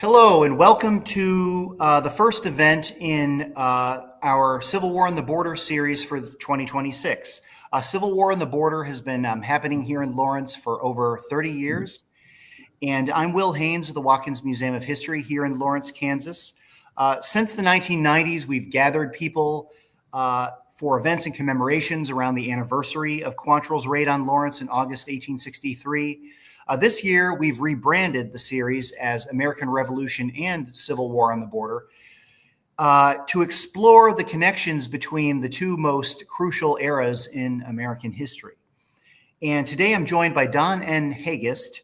Hello and welcome to the first event in our Civil War on the Border series for 2026. Civil War on the Border has been happening here in Lawrence for over 30 years. And I'm Will Haynes of the Watkins Museum of History here in Lawrence, Kansas. Since the 1990s, we've gathered people for events and commemorations around the anniversary of Quantrill's raid on Lawrence in August 1863. This year, we've rebranded the series as American Revolution and Civil War on the Border to explore the connections between the two most crucial eras in American history. And today I'm joined by Don N. Hagist.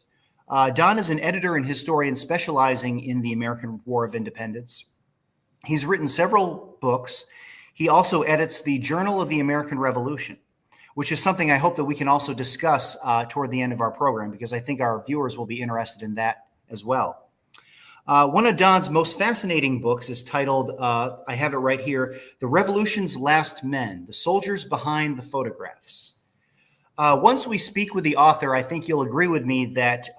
Don is an editor and historian specializing in the American War of Independence. He's written several books. He also edits the Journal of the American Revolution, which is something I hope that we can also discuss toward the end of our program, because I think our viewers will be interested in that as well. One of Don's most fascinating books is titled, I have it right here, The Revolution's Last Men, The Soldiers Behind the Photographs. Once we speak with the author, I think you'll agree with me that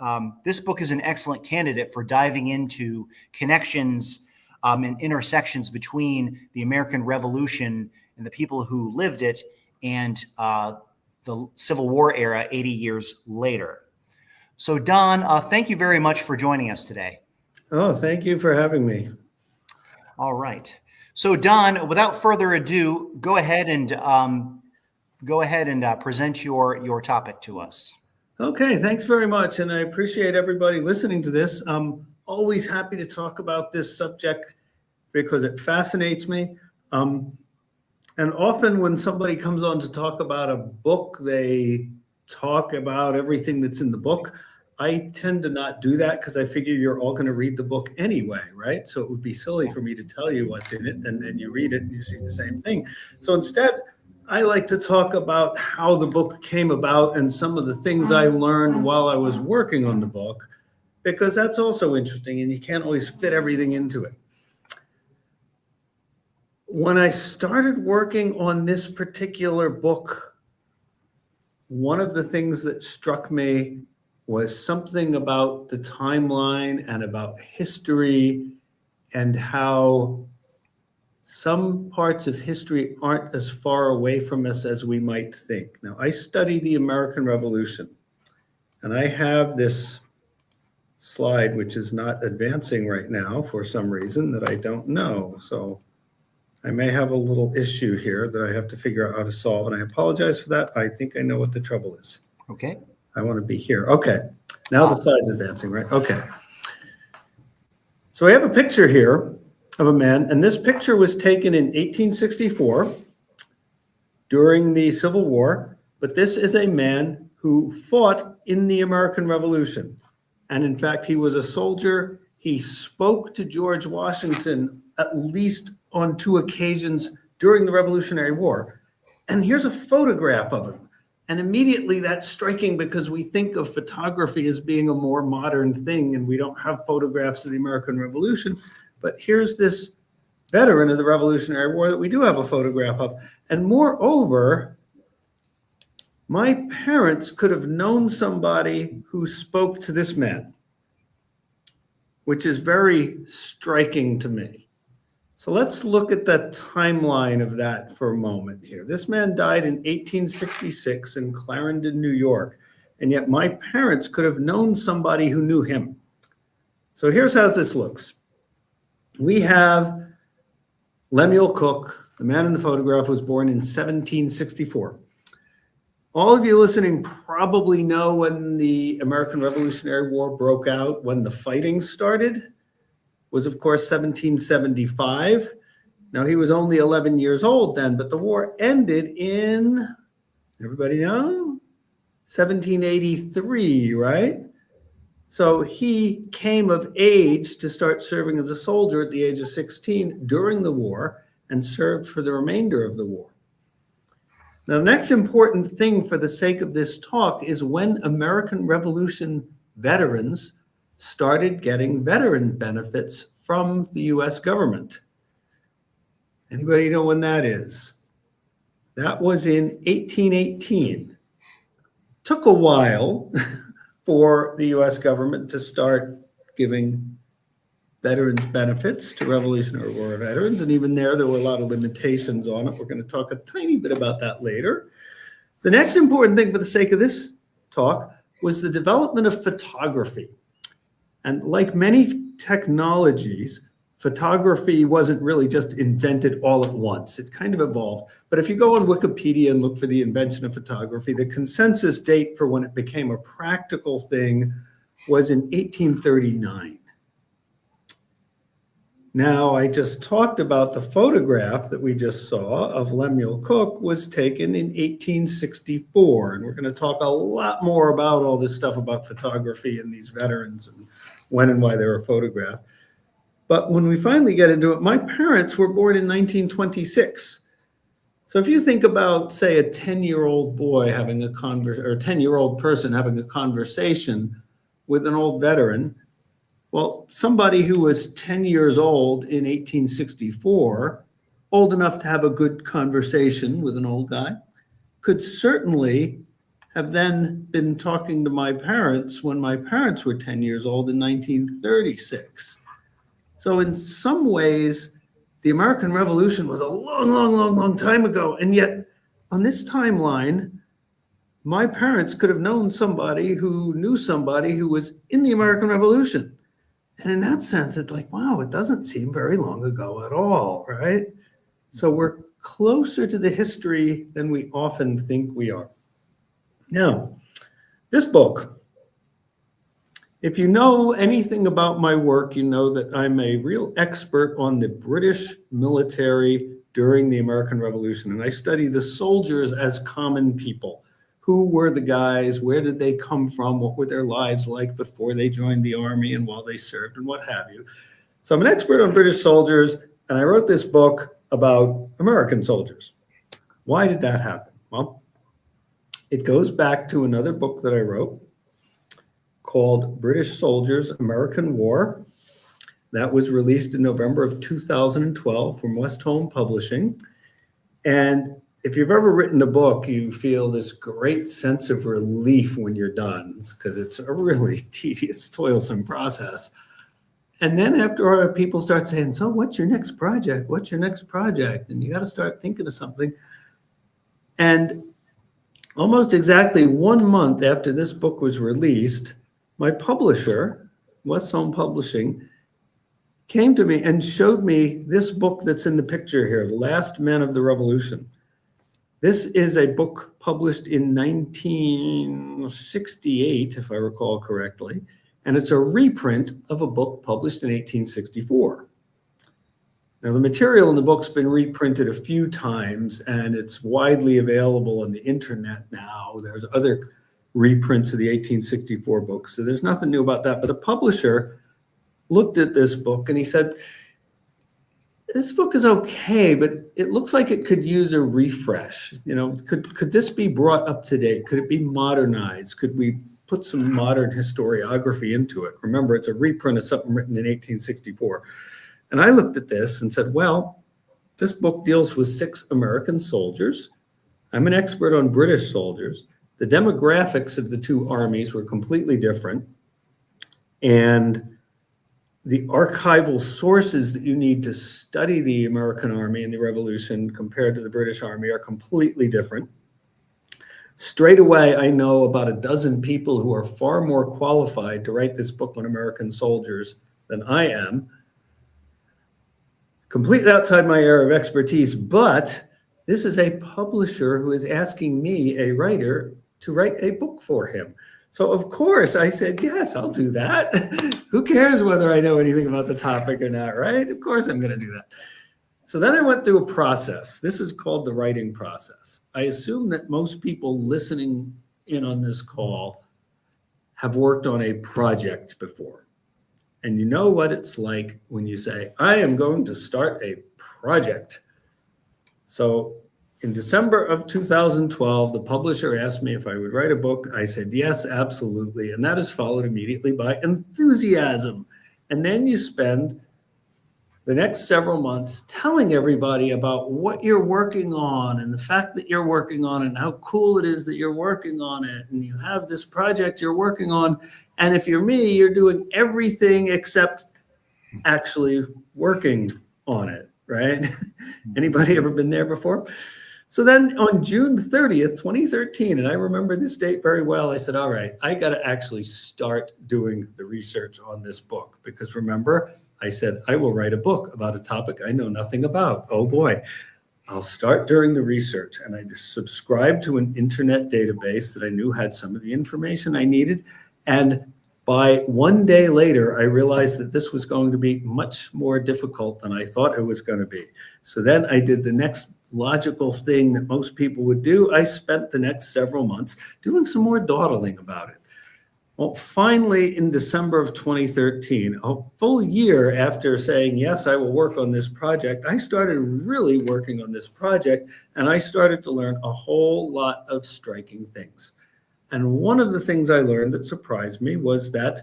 this book is an excellent candidate for diving into connections and intersections between the American Revolution and the people who lived it and the Civil War era 80 years later. So Don, thank you very much for joining us today. Oh, thank you for having me. All right. So Don, without further ado, go ahead and present your topic to us. Okay, thanks very much. And I appreciate everybody listening to this. I'm always happy to talk about this subject because it fascinates me. And often when somebody comes on to talk about a book, they talk about everything that's in the book. I tend to not do that because I figure you're all going to read the book anyway, right? So it would be silly for me to tell you what's in it, and then you read it and you see the same thing. So instead, I like to talk about how the book came about and some of the things I learned while I was working on the book, because that's also interesting and you can't always fit everything into it. When I started working on this particular book, one of the things that struck me was something about the timeline and about history and how some parts of history aren't as far away from us as we might think. Now, I study the American Revolution, and I have this slide which is not advancing right now for some reason that I don't know. So I may have a little issue here that I have to figure out how to solve, and I apologize for that. I think I know what the trouble is. Okay. I want to be here. Okay. Now the slide's advancing, right? Okay. So I have a picture here of a man, and this picture was taken in 1864 during the Civil War, but this is a man who fought in the American Revolution. And in fact, he was a soldier. He spoke to George Washington at least on 2 occasions during the Revolutionary War. And here's a photograph of him. And immediately that's striking because we think of photography as being a more modern thing, and we don't have photographs of the American Revolution. But here's this veteran of the Revolutionary War that we do have a photograph of. And moreover, my parents could have known somebody who spoke to this man, which is very striking to me. So let's look at the timeline of that for a moment here. This man died in 1866 in Clarendon, New York, and yet my parents could have known somebody who knew him. So here's how this looks. We have Lemuel Cook, the man in the photograph, was born in 1764. All of you listening probably know when the American Revolutionary War broke out, when the fighting started. Was, of course, 1775. Now, he was only 11 years old then, but the war ended in, everybody know? 1783, right? So he came of age to start serving as a soldier at the age of 16 during the war and served for the remainder of the war. Now, the next important thing for the sake of this talk is when American Revolution veterans started getting veteran benefits from the U.S. government. Anybody know when that is? That was in 1818. Took a while for the U.S. government to start giving veterans benefits to Revolutionary War veterans. And even there were a lot of limitations on it. We're going to talk a tiny bit about that later. The next important thing for the sake of this talk was the development of photography. And like many technologies, photography wasn't really just invented all at once. It kind of evolved. But if you go on Wikipedia and look for the invention of photography, the consensus date for when it became a practical thing was in 1839. Now, I just talked about the photograph that we just saw of Lemuel Cook was taken in 1864. And we're going to talk a lot more about all this stuff about photography and these veterans and when and why they were photographed. But when we finally get into it, my parents were born in 1926. So if you think about, say, a 10-year-old boy having a or a 10-year-old person having a conversation with an old veteran, well, somebody who was 10 years old in 1864, old enough to have a good conversation with an old guy, could certainly have then been talking to my parents when my parents were 10 years old in 1936. So in some ways, the American Revolution was a long time ago. And yet on this timeline, my parents could have known somebody who knew somebody who was in the American Revolution. And in that sense, it's like, wow, it doesn't seem very long ago at all, right? So we're closer to the history than we often think we are. Now, this book, if you know anything about my work, you know that I'm a real expert on the British military during the American Revolution. And I study the soldiers as common people. Who were the guys? Where did they come from? What were their lives like before they joined the army and while they served and what have you? So I'm an expert on British soldiers, and I wrote this book about American soldiers. Why did that happen? Well, it goes back to another book that I wrote called British Soldiers, American War. That was released in November of 2012 from West Home Publishing. And if you've ever written a book, you feel this great sense of relief when you're done because it's a really tedious, toilsome process. And then after people start saying, so what's your next project? What's your next project? And you got to start thinking of something. And almost exactly 1 month after this book was released, my publisher, West Home Publishing, came to me and showed me this book that's in the picture here, The Last Men of the Revolution. This is a book published in 1968, if I recall correctly, and it's a reprint of a book published in 1864. Now, the material in the book's been reprinted a few times, and it's widely available on the internet now. There's other reprints of the 1864 book, so there's nothing new about that. But the publisher looked at this book, and he said, this book is okay, but it looks like it could use a refresh. You know, could this be brought up to date? Could it be modernized? Could we put some modern historiography into it? Remember, it's a reprint of something written in 1864. And I looked at this and said, well, this book deals with 6 American soldiers. I'm an expert on British soldiers. The demographics of the two armies were completely different. And the archival sources that you need to study the American Army and the Revolution compared to the British Army are completely different. Straight away, I know about a dozen people who are far more qualified to write this book on American soldiers than I am. Completely outside my area of expertise, but this is a publisher who is asking me, a writer, to write a book for him. So of course I said, yes, I'll do that. Who cares whether I know anything about the topic or not, right? Of course I'm going to do that. So then I went through a process. This is called the writing process. I assume that most people listening in on this call have worked on a project before. And you know what it's like when you say, I am going to start a project. So in December of 2012, the publisher asked me if I would write a book. I said, yes, absolutely. And that is followed immediately by enthusiasm. And then you spend the next several months telling everybody about what you're working on and the fact that you're working on it and how cool it is that you're working on it. And you have this project you're working on. And if you're me, you're doing everything except actually working on it, right? Anybody ever been there before? So then on June 30th, 2013, and I remember this date very well, I said, all right, I got to actually start doing the research on this book, because remember, I said, I will write a book about a topic I know nothing about. Oh boy, I'll start doing the research. And I just subscribed to an internet database that I knew had some of the information I needed. And by one day later, I realized that this was going to be much more difficult than I thought it was going to be. So then I did the next logical thing that most people would do. I spent the next several months doing some more dawdling about it. Well, finally, in December of 2013, a full year after saying, yes, I will work on this project, I started really working on this project, and I started to learn a whole lot of striking things. And one of the things I learned that surprised me was that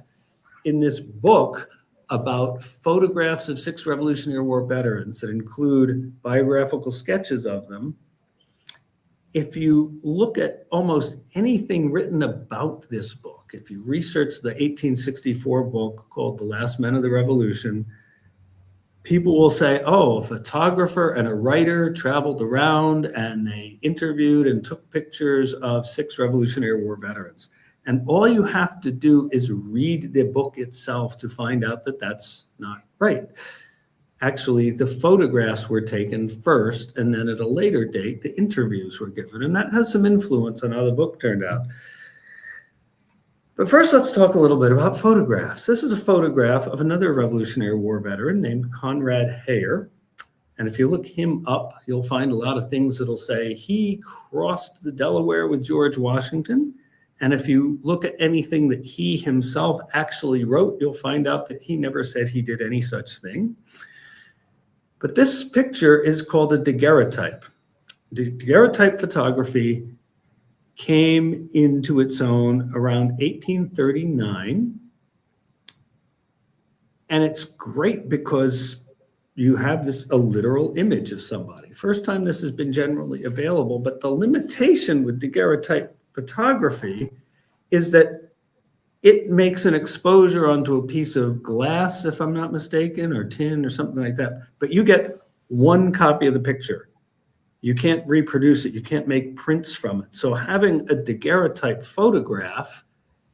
in this book about photographs of 6 Revolutionary War veterans that include biographical sketches of them, if you look at almost anything written about this book, if you research the 1864 book called The Last Men of the Revolution, people will say, oh, a photographer and a writer traveled around and they interviewed and took pictures of 6 Revolutionary War veterans. And all you have to do is read the book itself to find out that that's not right. Actually, the photographs were taken first, and then at a later date, the interviews were given. And that has some influence on how the book turned out. But first, let's talk a little bit about photographs. This is a photograph of another Revolutionary War veteran named Conrad Hayer. And if you look him up, you'll find a lot of things that'll say he crossed the Delaware with George Washington. And if you look at anything that he himself actually wrote, you'll find out that he never said he did any such thing. But this picture is called a daguerreotype. Daguerreotype photography came into its own around 1839. And it's great because you have a literal image of somebody. First time this has been generally available, but the limitation with daguerreotype photography is that it makes an exposure onto a piece of glass, if I'm not mistaken, or tin or something like that. But you get one copy of the picture. You can't reproduce it. You can't make prints from it. So having a daguerreotype photograph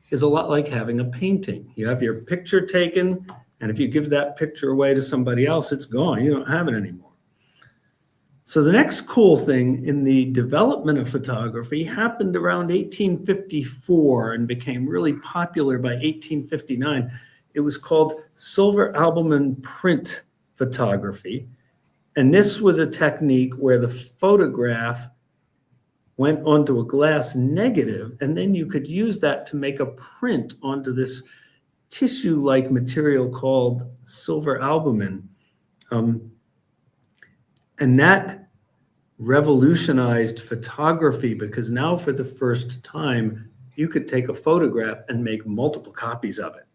is a lot like having a painting. You have your picture taken, and if you give that picture away to somebody else, it's gone. You don't have it anymore. So the next cool thing in the development of photography happened around 1854 and became really popular by 1859. It was called silver albumen print photography. And this was a technique where the photograph went onto a glass negative, and then you could use that to make a print onto this tissue-like material called silver albumen. And that revolutionized photography, because now for the first time, you could take a photograph and make multiple copies of it.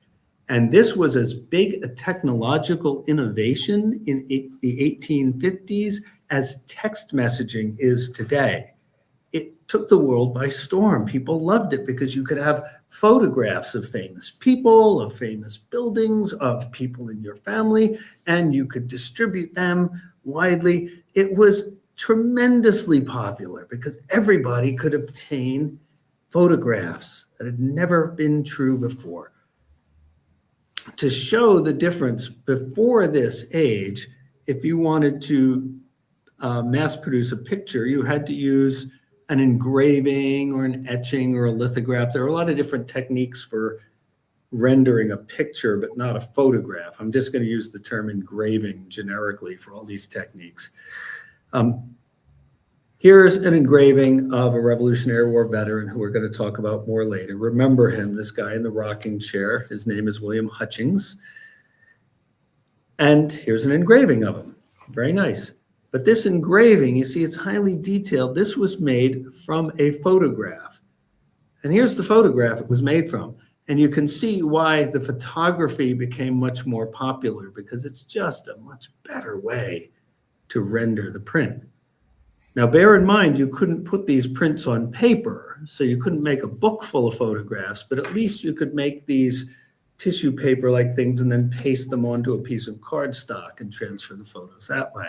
And this was as big a technological innovation in the 1850s as text messaging is today. It took the world by storm. People loved it because you could have photographs of famous people, of famous buildings, of people in your family, and you could distribute them widely. It was tremendously popular because everybody could obtain photographs that had never been true before. To show the difference before this age, if you wanted to mass produce a picture, you had to use an engraving or an etching or a lithograph. There are a lot of different techniques for rendering a picture, but not a photograph. I'm just going to use the term engraving generically for all these techniques. Here's an engraving of a Revolutionary War veteran who we're going to talk about more later. Remember him, this guy in the rocking chair. His name is William Hutchings. And here's an engraving of him. Very nice. But this engraving, you see, it's highly detailed. This was made from a photograph. And here's the photograph it was made from. And you can see why the photography became much more popular, because it's just a much better way to render the print. Now, bear in mind, you couldn't put these prints on paper, so you couldn't make a book full of photographs, but at least you could make these tissue paper like things and then paste them onto a piece of cardstock and transfer the photos that way.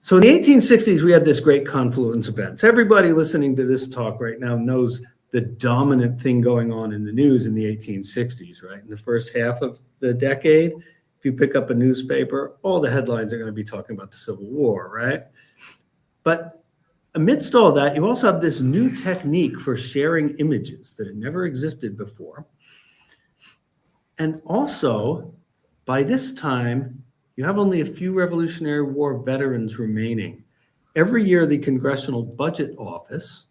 So in the 1860s, we had this great confluence of events. Everybody listening to this talk right now knows the dominant thing going on in the news in the 1860s, right? In the first half of the decade, if you pick up a newspaper, all the headlines are going to be talking about the Civil War, right? But amidst all that, you also have this new technique for sharing images that had never existed before. And also, by this time, you have only a few Revolutionary War veterans remaining. Every year, the Congressional Budget Office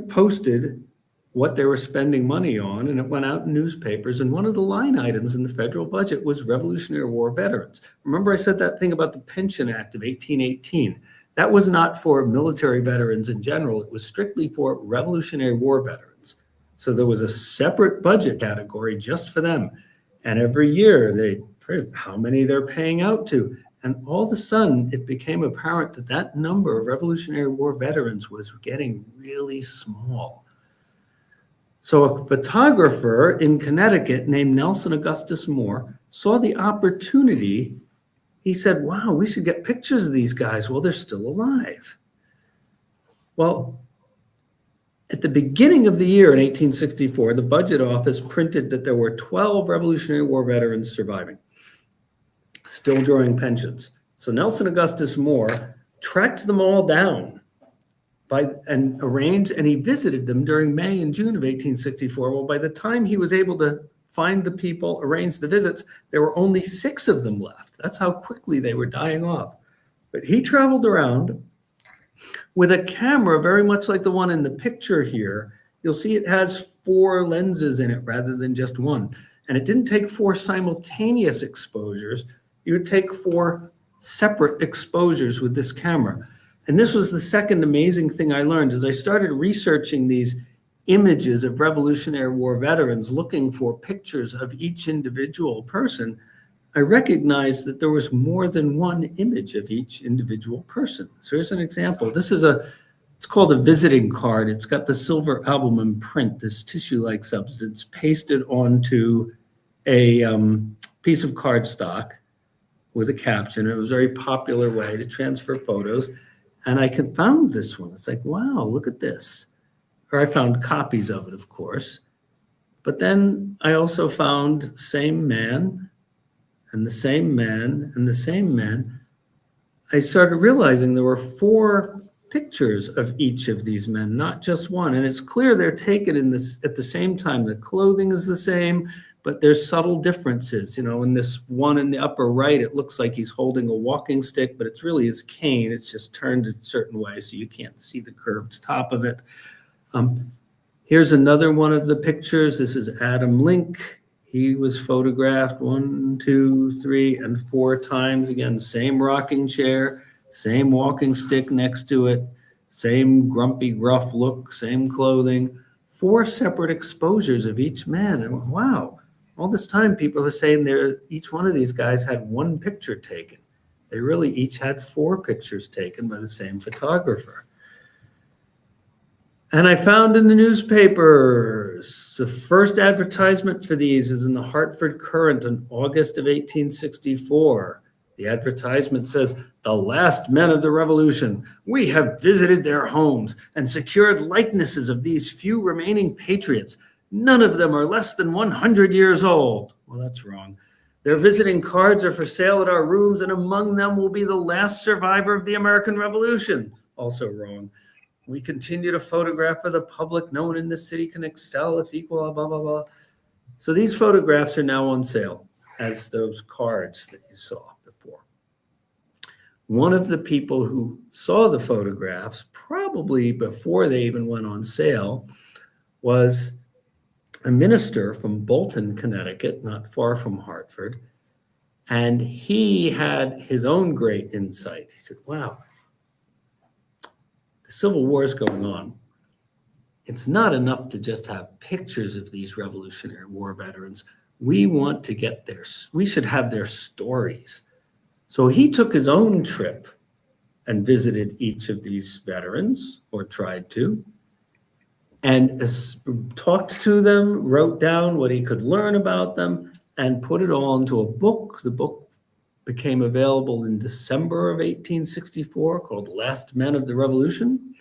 posted what they were spending money on, and it went out in newspapers. And one of the line items in the federal budget was Revolutionary War veterans. Remember I said that thing about the Pension Act of 1818? That was not for military veterans in general. It was strictly for Revolutionary War veterans. So there was a separate budget category just for them. And every year, how many they're paying out to. And all of a sudden, it became apparent that that number of Revolutionary War veterans was getting really small. So a photographer in Connecticut named Nelson Augustus Moore saw the opportunity. He said, wow, we should get pictures of these guys while they're still alive. Well, at the beginning of the year in 1864, the Budget Office printed that there were 12 Revolutionary War veterans surviving, still drawing pensions. So Nelson Augustus Moore tracked them all down and arranged, and he visited them during May and June of 1864. Well, by the time he was able to find the people, arrange the visits, there were only 6 of them left. That's how quickly they were dying off. But he traveled around with a camera very much like the one in the picture here. You'll see it has 4 lenses in it rather than just one. And it didn't take 4 simultaneous exposures. You would take 4 separate exposures with this camera. And this was the second amazing thing I learned as I started researching these images of Revolutionary War veterans, looking for pictures of each individual person. I recognized that there was more than one image of each individual person. So here's an example. It's called a visiting card. It's got the silver album print, this tissue-like substance, pasted onto a piece of cardstock with a caption. It was a very popular way to transfer photos. And I found this one. It's like, wow, look at this. Or I found copies of it, of course. But then I also found same man, and the same man, and the same man. I started realizing there were 4 pictures of each of these men, not just one. And it's clear they're taken at the same time. The clothing is the same, but there's subtle differences. You know, in this one in the upper right, it looks like he's holding a walking stick, but it's really his cane. It's just turned a certain way, so you can't see the curved top of it. Here's another one of the pictures. This is Adam Link. He was photographed 1, 2, 3, and 4 times. Again, same rocking chair, same walking stick next to it, same grumpy, gruff look, same clothing. 4 separate exposures of each man. And wow, all this time people are saying each one of these guys had 1 picture taken. They really each had 4 pictures taken by the same photographer. And I found in the newspapers, the first advertisement for these is in the Hartford Courant in August of 1864. The advertisement says, "The last men of the Revolution. We have visited their homes and secured likenesses of these few remaining patriots. None of them are less than 100 years old." Well, that's wrong. "Their visiting cards are for sale at our rooms, and among them will be the last survivor of the American Revolution." Also wrong. "We continue to photograph for the public. No one in this city can excel if equal, blah, blah, blah." So these photographs are now on sale as those cards that you saw before. One of the people who saw the photographs, probably before they even went on sale, was a minister from Bolton, Connecticut, not far from Hartford. And he had his own great insight. He said, wow, the Civil War is going on. It's not enough to just have pictures of these Revolutionary War veterans. We want to we should have their stories. So he took his own trip and visited each of these veterans, or tried to. and talked to them, wrote down what he could learn about them, and put it all into a book. The book became available in December of 1864, called Last Men of the Revolution.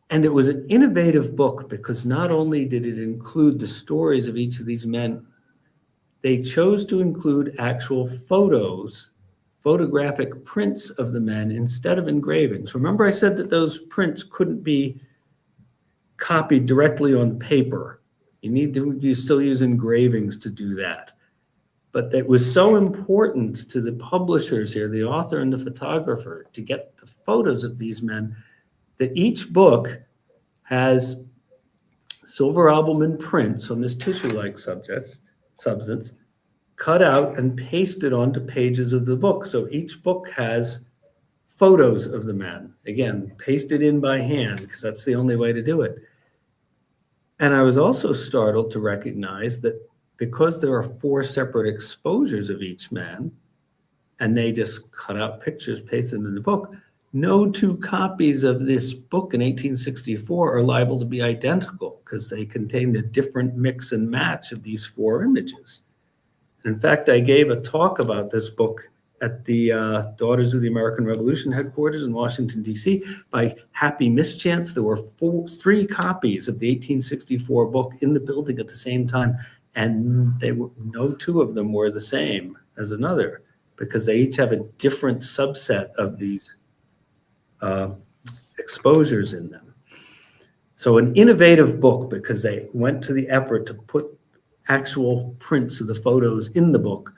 And it was an innovative book because not only did it include the stories of each of these men, they chose to include actual photos, photographic prints of the men instead of engravings. Remember I said that those prints couldn't be copied directly on paper. You still use engravings to do that. But it was so important to the publishers here, the author and the photographer, to get the photos of these men, that each book has silver albumin prints on this tissue-like substance cut out and pasted onto pages of the book. So each book has photos of the men, again, pasted in by hand, because that's the only way to do it. And I was also startled to recognize that because there are 4 separate exposures of each man, and they just cut out pictures, pasted in the book, no 2 copies of this book in 1864 are liable to be identical because they contain a different mix and match of these 4 images. In fact, I gave a talk about this book at the Daughters of the American Revolution headquarters in Washington, D.C. By happy mischance, there were 3 copies of the 1864 book in the building at the same time, and no 2 of them were the same as another because they each have a different subset of these exposures in them. So an innovative book because they went to the effort to put actual prints of the photos in the book.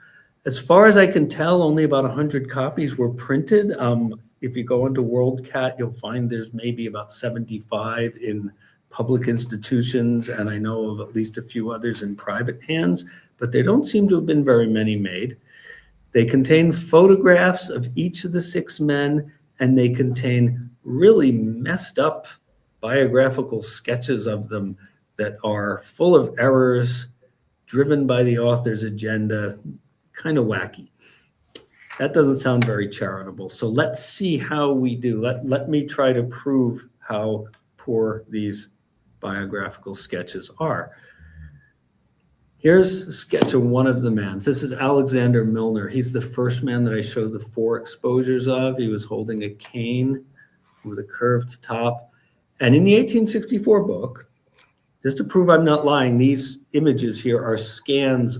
As far as I can tell, only about 100 copies were printed. If you go into WorldCat, you'll find there's maybe about 75 in public institutions, and I know of at least a few others in private hands, but there don't seem to have been very many made. They contain photographs of each of the 6 men, and they contain really messed up biographical sketches of them that are full of errors, driven by the author's agenda, kind of wacky. That doesn't sound very charitable. So let's see how we do. Let me try to prove how poor these biographical sketches are. Here's a sketch of one of the men. This is Alexander Milner. He's the first man that I showed the 4 exposures of. He was holding a cane with a curved top. And in the 1864 book, just to prove I'm not lying, these images here are scans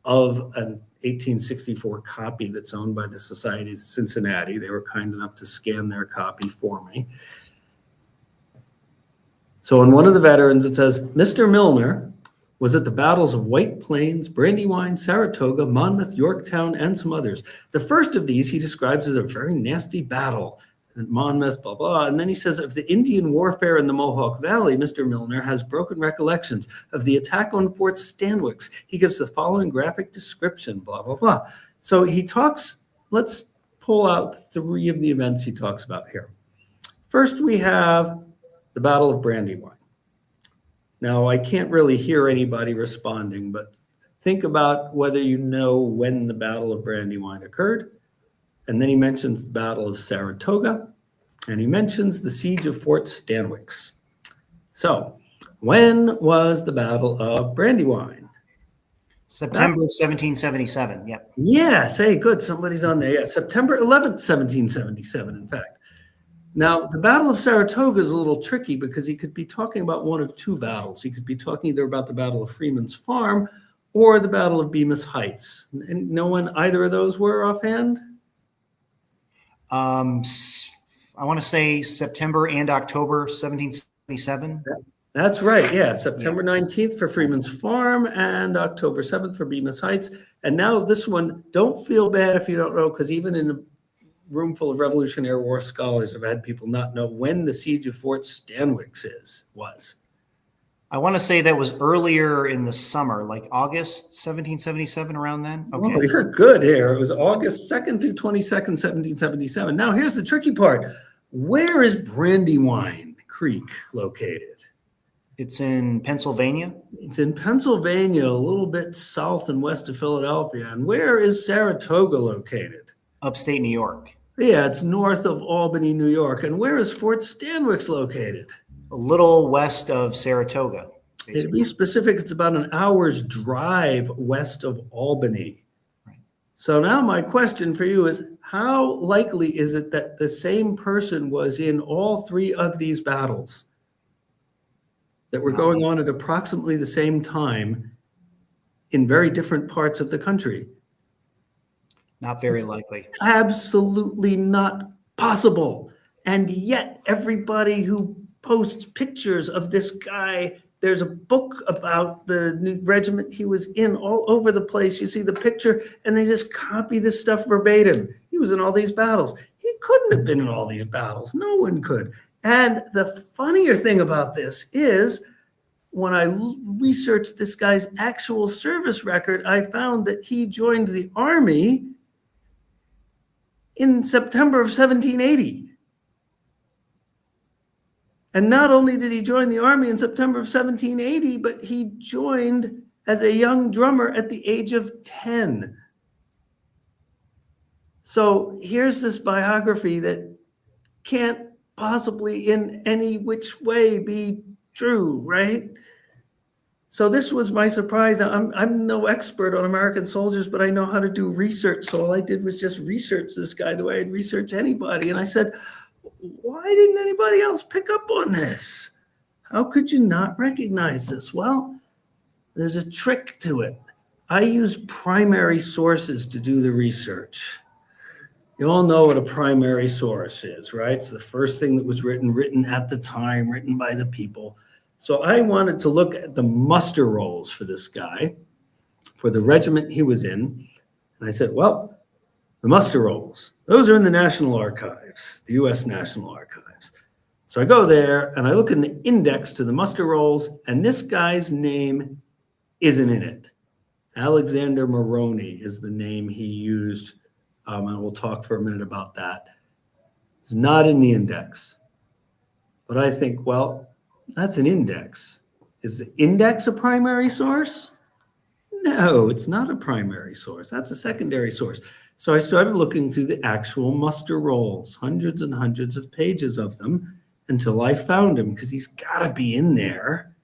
of an 1864 copy that's owned by the Society of Cincinnati. They were kind enough to scan their copy for me. So in one of the veterans, it says, Mr. Milner was at the battles of White Plains, Brandywine, Saratoga, Monmouth, Yorktown, and some others. The first of these he describes as a very nasty battle. Monmouth, blah, blah. And then he says, of the Indian warfare in the Mohawk Valley, Mr. Milner has broken recollections. Of the attack on Fort Stanwix, he gives the following graphic description, blah, blah, blah. So he talks, let's pull out 3 of the events he talks about here. First, we have the Battle of Brandywine. Now, I can't really hear anybody responding, but think about whether you know when the Battle of Brandywine occurred. And then he mentions the Battle of Saratoga, and he mentions the Siege of Fort Stanwix. So, when was the Battle of Brandywine? September 1777, yep. Yes, hey, good, somebody's on there. Yeah, September 11th, 1777, in fact. Now, the Battle of Saratoga is a little tricky because he could be talking about one of 2 battles. He could be talking either about the Battle of Freeman's Farm or the Battle of Bemis Heights. And know when either of those were offhand? I want to say September and October 1777. That's right. Yeah. September 19th for Freeman's Farm and October 7th for Bemis Heights. And now this one, don't feel bad if you don't know, because even in a room full of Revolutionary War scholars, I've had people not know when the Siege of Fort Stanwix was. I want to say that was earlier in the summer, like August 1777, around then. Okay. Oh, you're good here. It was August 2nd through 22nd, 1777. Now, here's the tricky part. Where is Brandywine Creek located? It's in Pennsylvania. It's in Pennsylvania, a little bit south and west of Philadelphia. And where is Saratoga located? Upstate New York. Yeah, it's north of Albany, New York. And where is Fort Stanwix located? a little west of Saratoga. To be specific, it's about an hour's drive west of Albany. Right. So now my question for you is, how likely is it that the same person was in all three of these battles that were going on at approximately the same time in very different parts of the country? Not very likely. Absolutely not possible. And yet everybody who posts pictures of this guy, there's a book about the regiment he was in all over the place. You see the picture and they just copy this stuff verbatim. He was in all these battles. He couldn't have been in all these battles. No one could. And the funnier thing about this is when I researched this guy's actual service record, I found that he joined the Army in September of 1780. And not only did he join the Army in September of 1780, but he joined as a young drummer at the age of 10. So here's this biography that can't possibly in any which way be true, right? So this was my surprise. I'm no expert on American soldiers, but I know how to do research. So all I did was just research this guy the way I'd research anybody. And I said, why didn't anybody else pick up on this? How could you not recognize this? Well, there's a trick to it. I use primary sources to do the research. You all know what a primary source is, right? It's the first thing that was written at the time, written by the people. So I wanted to look at the muster rolls for this guy, for the regiment he was in. And I said, well, the muster rolls, those are in the National Archives, the U.S. National Archives. So I go there and I look in the index to the muster rolls, and this guy's name isn't in it. Alexander Moroni is the name he used, and we'll talk for a minute about that. It's not in the index. But I think, well, that's an index. Is the index a primary source? No, it's not a primary source. That's a secondary source. So I started looking through the actual muster rolls, hundreds and hundreds of pages of them, until I found him, because he's got to be in there.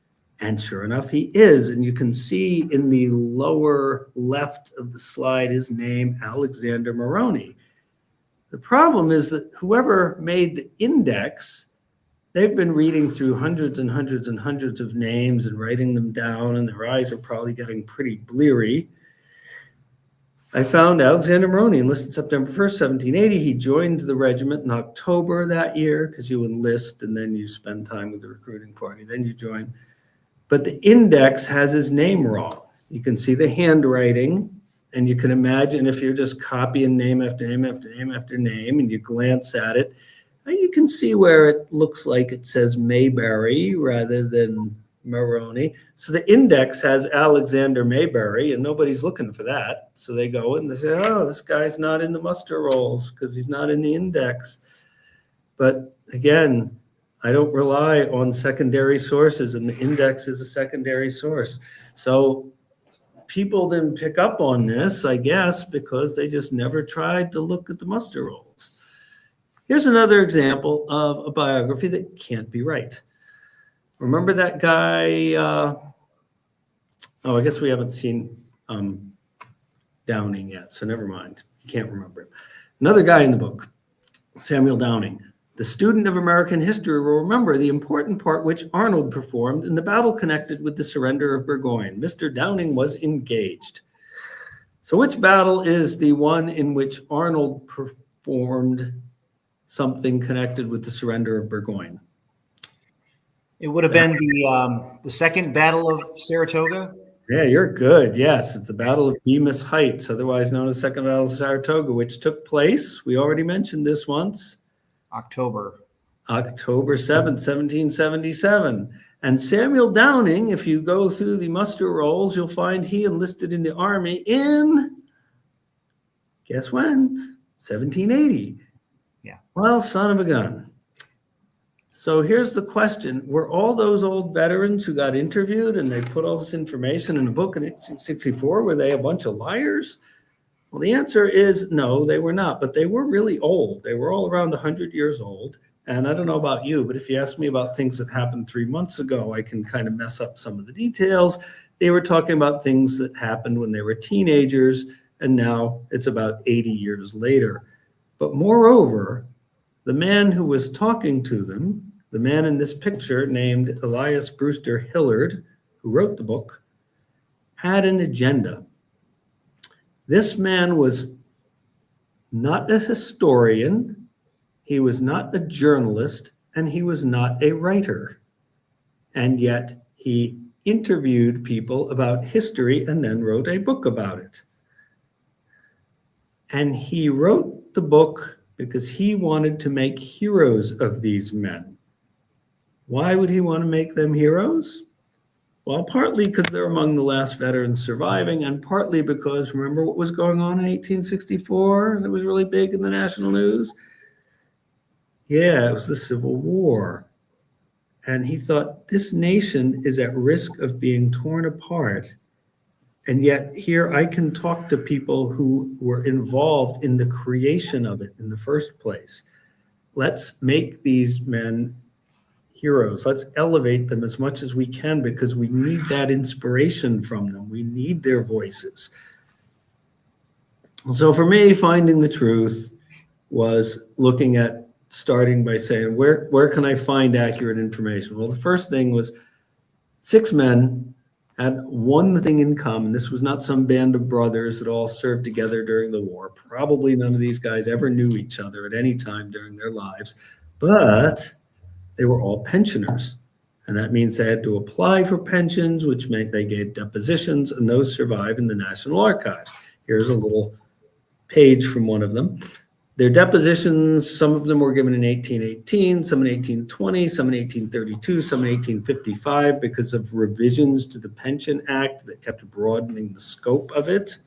And sure enough, he is. And you can see in the lower left of the slide his name, Alexander Moroni. The problem is that whoever made the index, they've been reading through hundreds and hundreds and hundreds of names and writing them down, and their eyes are probably getting pretty bleary. I found Alexander Moroni enlisted September 1st, 1780. He joined the regiment in October that year, because you enlist and then you spend time with the recruiting party, then you join. But the index has his name wrong. You can see the handwriting, and you can imagine if you're just copying name after name after name after name, and you glance at it, you can see where it looks like it says Mayberry rather than Moroni. So the index has Alexander Mayberry, and nobody's looking for that. So they go and they say, oh, this guy's not in the muster rolls because he's not in the index. But again, I don't rely on secondary sources, and the index is a secondary source. So people didn't pick up on this, I guess, because they just never tried to look at the muster rolls. Here's another example of a biography that can't be right. Remember that guy? I guess we haven't seen Downing yet, so never mind. You can't remember him. Another guy in the book, Samuel Downing. The student of American history will remember the important part which Arnold performed in the battle connected with the surrender of Burgoyne. Mr. Downing was engaged. So which battle is the one in which Arnold performed something connected with the surrender of Burgoyne? It would have been the Second Battle of Saratoga. Yeah, you're good. Yes, it's the Battle of Bemis Heights, otherwise known as Second Battle of Saratoga, which took place, we already mentioned this once, October 7th, 1777. And Samuel Downing, if you go through the muster rolls, you'll find he enlisted in the Army in, guess when? 1780. Yeah. Well, son of a gun. So here's the question. Were all those old veterans who got interviewed and they put all this information in a book in 1864, were they a bunch of liars? Well, the answer is no, they were not, but they were really old. They were all around 100 years old, And I don't know about you, but if you ask me about things that happened 3 months ago, I can kind of mess up some of the details. They were talking about things that happened when they were teenagers, and now it's about 80 years later. But moreover, the man who was talking to them, the man in this picture named Elias Brewster Hillard, who wrote the book, had an agenda. This man was not a historian, he was not a journalist, and he was not a writer. And yet he interviewed people about history and then wrote a book about it. And he wrote the book because he wanted to make heroes of these men. Why would he want to make them heroes? Well, partly because they're among the last veterans surviving, and partly because, remember what was going on in 1864 that was really big in the national news? Yeah, it was the Civil War. And he thought, this nation is at risk of being torn apart. And yet here I can talk to people who were involved in the creation of it in the first place. Let's make these men heroes. Let's elevate them as much as we can, because we need that inspiration from them. We need their voices. So for me, finding the truth was looking at starting by saying, where can I find accurate information? Well, the first thing was 6 men had one thing in common. This was not some band of brothers that all served together during the war. Probably none of these guys ever knew each other at any time during their lives, but they were all pensioners. And that means they had to apply for pensions, which meant they gave depositions, and those survive in the National Archives. Here's a little page from one of them. Their depositions, some of them were given in 1818, some in 1820, some in 1832, some in 1855 because of revisions to the Pension Act that kept broadening the scope of it.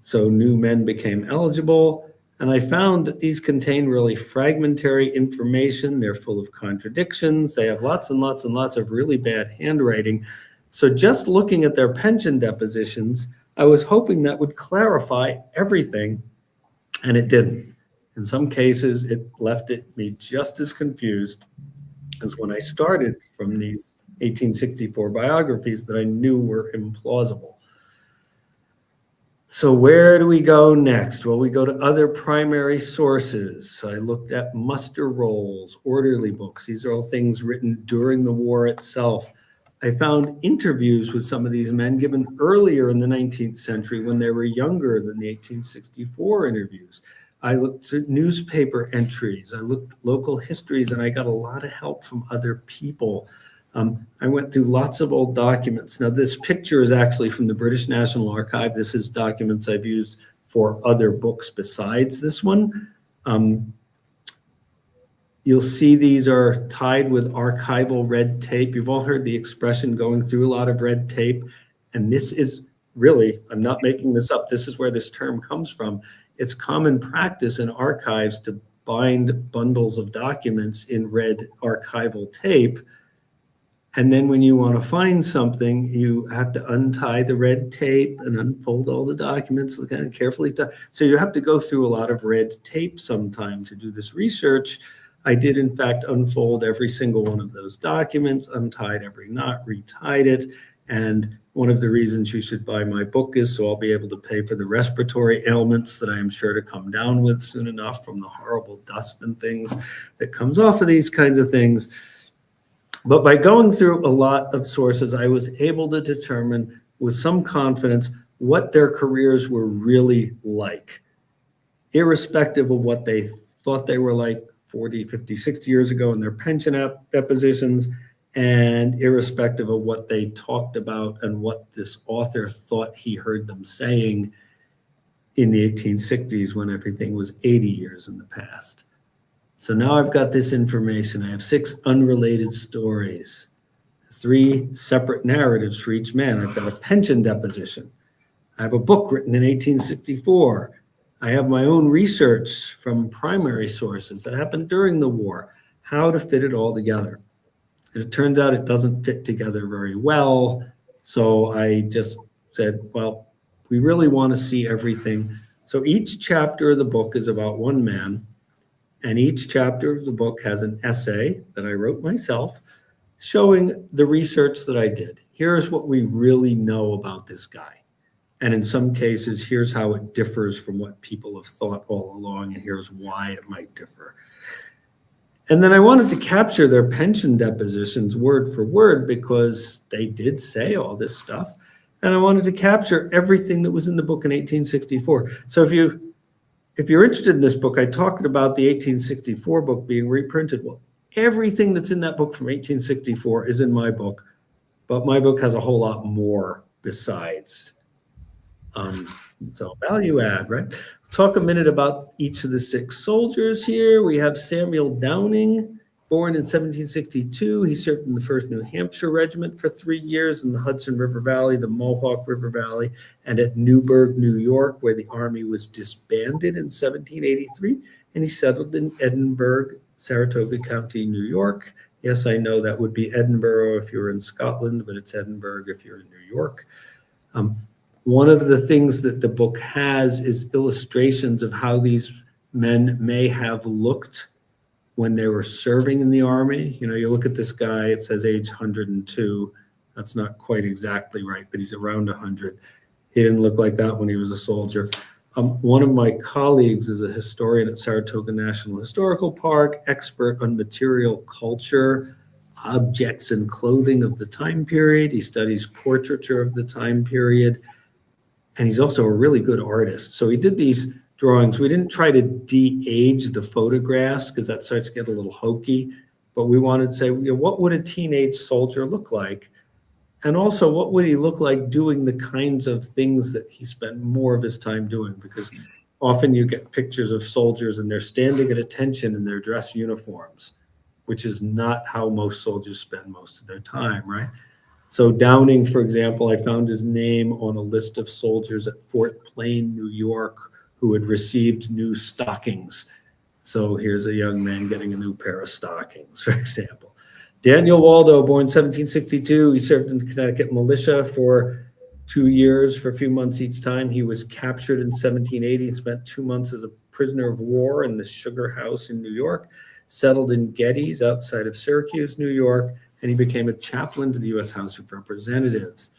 So new men became eligible. And I found that these contain really fragmentary information. They're full of contradictions. They have lots and lots and lots of really bad handwriting. So just looking at their pension depositions, I was hoping that would clarify everything. And it didn't. In some cases, it left me just as confused as when I started from these 1864 biographies that I knew were implausible. So where do we go next? Well, we go to other primary sources. I looked at muster rolls, orderly books. These are all things written during the war itself. I found interviews with some of these men given earlier in the 19th century when they were younger than the 1864 interviews. I looked at newspaper entries. I looked at local histories, and I got a lot of help from other people. I went through lots of old documents. Now, this picture is actually from the British National Archive. This is documents I've used for other books besides this one. You'll see these are tied with archival red tape. You've all heard the expression going through a lot of red tape. And this is really, I'm not making this up, this is where this term comes from. It's common practice in archives to bind bundles of documents in red archival tape. And then when you want to find something, you have to untie the red tape and unfold all the documents, look at it carefully. So you have to go through a lot of red tape sometime to do this research. I did, in fact, unfold every single one of those documents, untied every knot, retied it. And one of the reasons you should buy my book is so I'll be able to pay for the respiratory ailments that I am sure to come down with soon enough from the horrible dust and things that comes off of these kinds of things. But by going through a lot of sources, I was able to determine with some confidence what their careers were really like, irrespective of what they thought they were like 40, 50, 60 years ago in their pension depositions, and irrespective of what they talked about and what this author thought he heard them saying in the 1860s when everything was 80 years in the past. So now I've got this information. I have 6 unrelated stories, 3 separate narratives for each man. I've got a pension deposition. I have a book written in 1864. I have my own research from primary sources that happened during the war, how to fit it all together. And it turns out it doesn't fit together very well. So I just said, well, we really want to see everything. So each chapter of the book is about one man. And each chapter of the book has an essay that I wrote myself showing the research that I did. Here's what we really know about this guy. And in some cases, here's how it differs from what people have thought all along, and here's why it might differ. And then I wanted to capture their pension depositions word for word because they did say all this stuff. And I wanted to capture everything that was in the book in 1864. So if you're interested in this book, I talked about the 1864 book being reprinted. Well, everything that's in that book from 1864 is in my book, but my book has a whole lot more besides. So value add, right? Talk a minute about each of the 6 soldiers here. We have Samuel Downing, born in 1762. He served in the 1st New Hampshire Regiment for 3 years in the Hudson River Valley, the Mohawk River Valley, and at Newburgh, New York, where the Army was disbanded in 1783. And he settled in Edinburgh, Saratoga County, New York. Yes, I know that would be Edinburgh if you're in Scotland, but it's Edinburgh if you're in New York. One of the things that the book has is illustrations of how these men may have looked when they were serving in the Army. You know, you look at this guy, it says age 102. That's not quite exactly right, but he's around 100. He didn't look like that when he was a soldier. One of my colleagues is a historian at Saratoga National Historical Park, expert on material culture, objects and clothing of the time period. He studies portraiture of the time period. And he's also a really good artist. So he did these drawings. We didn't try to de-age the photographs because that starts to get a little hokey. But we wanted to say, you know, what would a teenage soldier look like? And also, what would he look like doing the kinds of things that he spent more of his time doing? Because often you get pictures of soldiers and they're standing at attention in their dress uniforms, which is not how most soldiers spend most of their time, right? So Downing, for example, I found his name on a list of soldiers at Fort Plain, New York, who had received new stockings. So here's a young man getting a new pair of stockings, for example. Daniel Waldo, born 1762, he served in the Connecticut militia for 2 years, for a few months each time. He was captured in 1780, spent 2 months as a prisoner of war in the Sugar House in New York, settled in Geddes outside of Syracuse, New York, and he became a chaplain to the U.S. House of Representatives.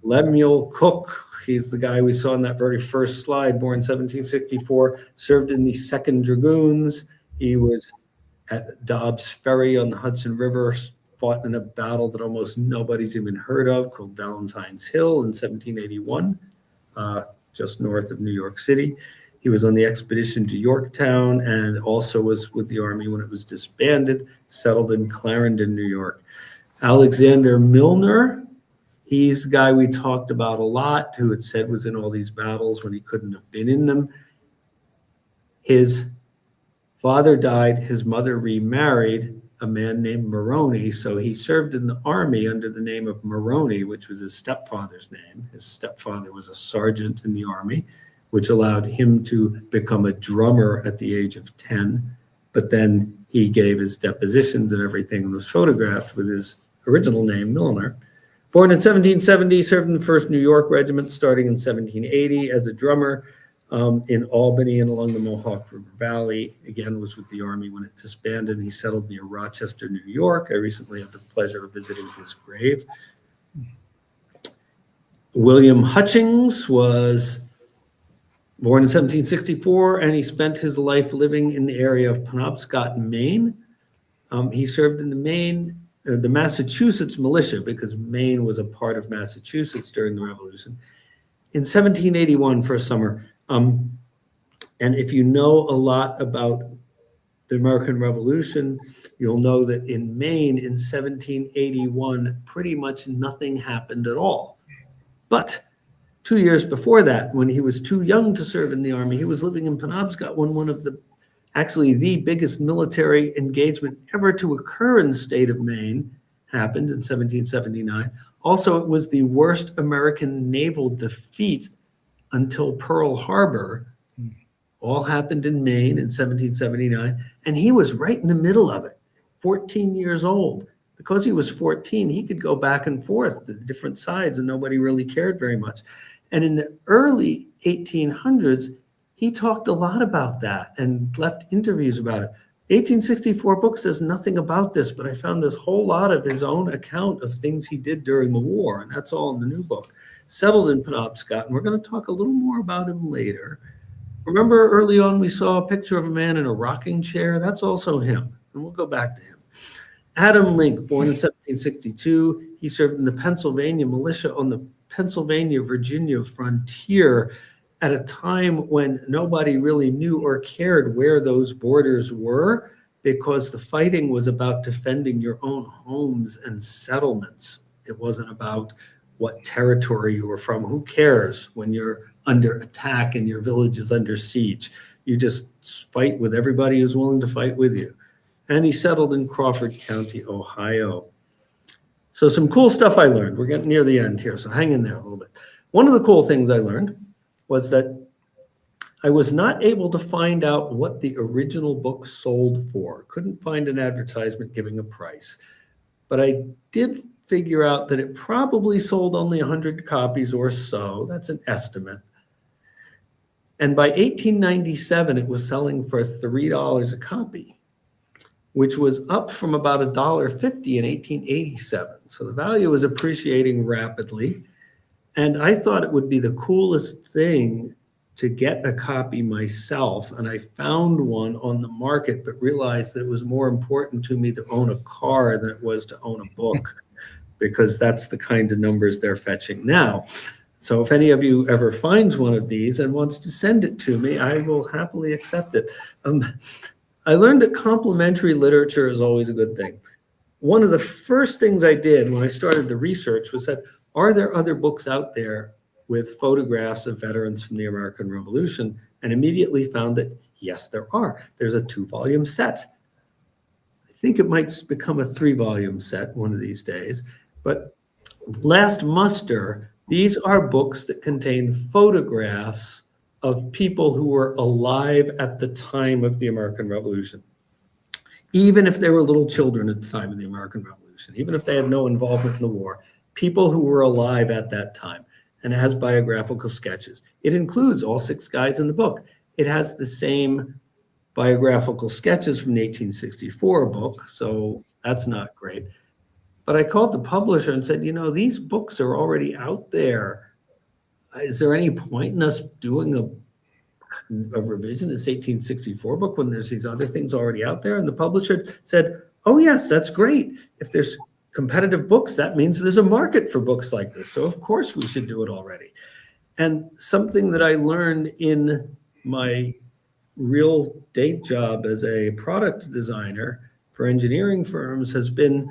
Lemuel Cook, he's the guy we saw in that very first slide, born 1764, served in the 2nd Dragoons. He was at Dobbs Ferry on the Hudson River, fought in a battle that almost nobody's even heard of called Valentine's Hill in 1781, just north of New York City. He was on the expedition to Yorktown and also was with the Army when it was disbanded, settled in Clarendon, New York. Alexander Milner, he's the guy we talked about a lot, who it said was in all these battles when he couldn't have been in them. His father died, his mother remarried a man named Moroni, so he served in the Army under the name of Moroni, which was his stepfather's name. His stepfather was a sergeant in the Army, which allowed him to become a drummer at the age of 10. But then he gave his depositions and everything and was photographed with his original name, Milner. Born in 1770, served in the 1st New York Regiment, starting in 1780 as a drummer in Albany and along the Mohawk River Valley. Again, was with the Army when it disbanded. He settled near Rochester, New York. I recently had the pleasure of visiting his grave. William Hutchings was born in 1764, and he spent his life living in the area of Penobscot, Maine. He served in the Massachusetts militia, because Maine was a part of Massachusetts during the Revolution, in 1781 for a summer. And if you know a lot about the American Revolution, you'll know that in Maine in 1781, pretty much nothing happened at all. But 2 years before that, when he was too young to serve in the Army, he was living in Penobscot when one of the biggest military engagement ever to occur in the state of Maine happened in 1779. Also, it was the worst American naval defeat until Pearl Harbor. All happened in Maine in 1779, and he was right in the middle of it, 14 years old. Because he was 14, he could go back and forth to different sides, and nobody really cared very much. And in the early 1800s, he talked a lot about that and left interviews about it. 1864 book says nothing about this, but I found this whole lot of his own account of things he did during the war, and that's all in the new book. Settled in Penobscot, and we're going to talk a little more about him later. Remember early on we saw a picture of a man in a rocking chair? That's also him, and we'll go back to him. Adam Link, born in 1762, he served in the Pennsylvania militia on the Pennsylvania-Virginia frontier at a time when nobody really knew or cared where those borders were, because the fighting was about defending your own homes and settlements. It wasn't about what territory you were from. Who cares when you're under attack and your village is under siege? You just fight with everybody who's willing to fight with you. And he settled in Crawford County, Ohio. So some cool stuff I learned. We're getting near the end here, so hang in there a little bit. One of the cool things I learned was that I was not able to find out what the original book sold for. Couldn't find an advertisement giving a price. But I did figure out that it probably sold only 100 copies or so. That's an estimate. And by 1897, it was selling for $3 a copy, which was up from about $1.50 in 1887. So the value was appreciating rapidly. And I thought it would be the coolest thing to get a copy myself. And I found one on the market, but realized that it was more important to me to own a car than it was to own a book, because that's the kind of numbers they're fetching now. So if any of you ever finds one of these and wants to send it to me, I will happily accept it. I learned that complimentary literature is always a good thing. One of the first things I did when I started the research was that, are there other books out there with photographs of veterans from the American Revolution? And immediately found that, yes, there are. There's a 2-volume set. I think it might become a 3-volume set one of these days. But last muster, these are books that contain photographs of people who were alive at the time of the American Revolution. Even if they were little children at the time of the American Revolution, even if they had no involvement in the war, people who were alive at that time. And it has biographical sketches. It includes all 6 guys in the book. It has the same biographical sketches from the 1864 book, so that's not great. But I called the publisher and said, these books are already out there. Is there any point in us doing a revision of this 1864 book when there's these other things already out there? And the publisher said, oh yes, that's great. If there's competitive books, that means there's a market for books like this. So of course we should do it already. And something that I learned in my real day job as a product designer for engineering firms has been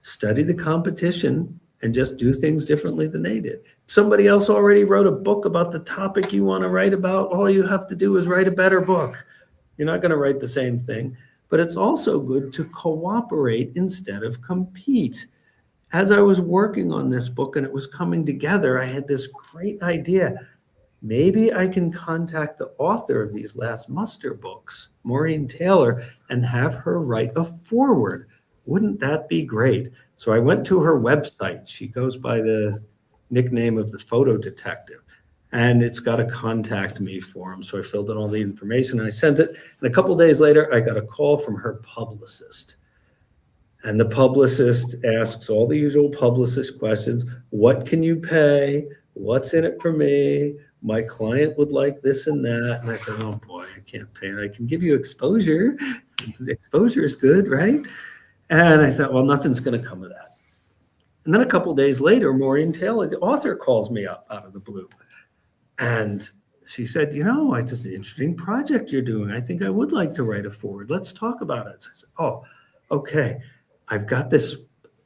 study the competition and just do things differently than they did. Somebody else already wrote a book about the topic you want to write about. All you have to do is write a better book. You're not going to write the same thing. But it's also good to cooperate instead of compete. As I was working on this book and it was coming together, I had this great idea. Maybe I can contact the author of these last muster books, Maureen Taylor, and have her write a foreword. Wouldn't that be great? So I went to her website. She goes by the nickname of the photo detective. And it's got a contact me form. So I filled in all the information and I sent it. And a couple of days later, I got a call from her publicist. And the publicist asks all the usual publicist questions. What can you pay? What's in it for me? My client would like this and that. And I said, oh boy, I can't pay it. I can give you exposure. Exposure is good, right? And I thought, well, nothing's going to come of that. And then a couple of days later, Maureen Taylor, the author, calls me up out of the blue. And she said, it's an interesting project you're doing. I think I would like to write a foreword. Let's talk about it. So I said, oh, okay. I've got this